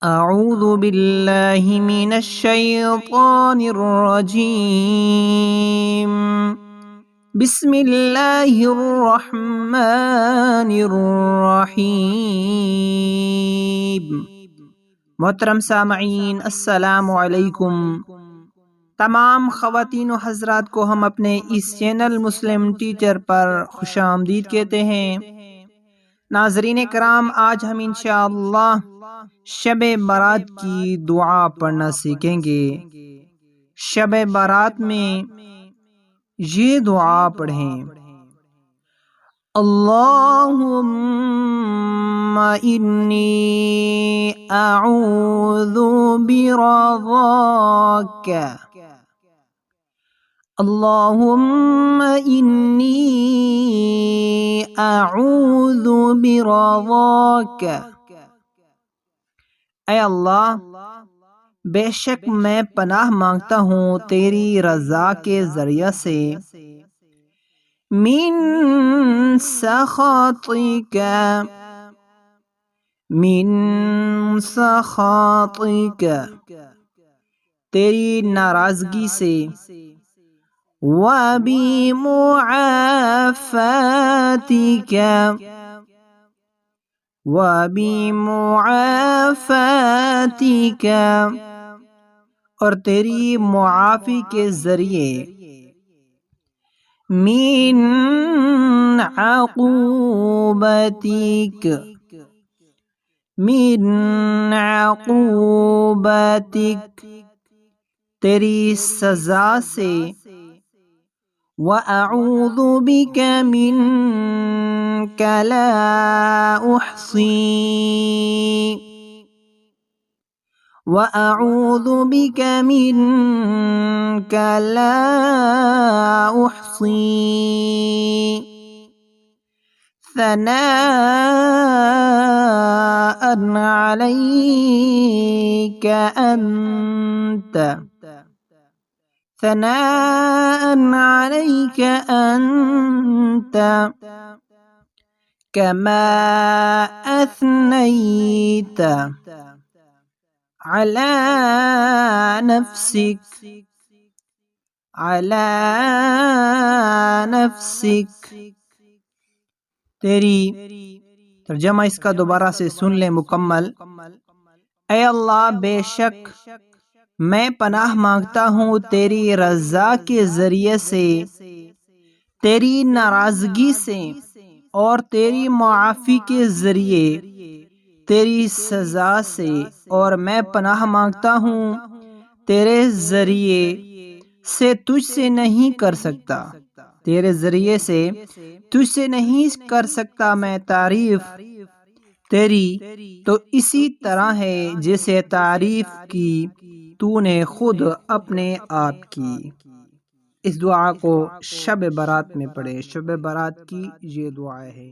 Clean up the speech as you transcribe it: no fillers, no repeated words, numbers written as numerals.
اعوذ باللہ من الشیطان الرجیم بسم اللہ الرحمن الرحیم۔ محترم سامعین، السلام علیکم۔ تمام خواتین و حضرات کو ہم اپنے اس چینل مسلم ٹیچر پر خوش آمدید کہتے ہیں۔ ناظرین کرام، آج ہم انشاءاللہ شب برات کی دعا پڑھنا سیکھیں گے۔ شب برات میں یہ دعا پڑھیں: اللہم انی اعوذ برضاک، اللہم انی اعوذ برضاک۔ اے اللہ، بے شک میں پناہ مانگتا ہوں تیری رضا کے ذریعہ سے من سخطک، من سخطک، تیری ناراضگی سے، وبمعافاتک، وبمعافاتک، اور تیری معافی کے ذریعے، من عقوبتک، من عقوبتک، تیری سزا سے، وَأَعُوذُ بِكَ مِنْكَ لَا أُحْصِي، وَأَعُوذُ بِكَ مِنْكَ لَا أُحْصِي ثَنَاءً عَلَيْكَ أَنْتَ، ثناء عليك أنت كما أثنيت على نفسك، على نفسك۔ تیری ترجمہ اس کا دوبارہ سے سن لیں مکمل۔ اے اللہ، بے شک میں پناہ مانگتا ہوں تیری رضا کے ذریعے سے، تیری ناراضگی سے، اور تیری معافی کے ذریعے تیری سزا سے، اور میں پناہ مانگتا ہوں تیرے ذریعے سے تجھ سے نہیں کر سکتا، تیرے ذریعے سے تجھ سے نہیں کر سکتا میں تعریف تیری، تو اسی طرح ہے جیسے تعریف کی تو نے خود اپنے آپ کی۔ اس دعا کو شب برات میں پڑھے۔ شب برات کی یہ دعا ہے۔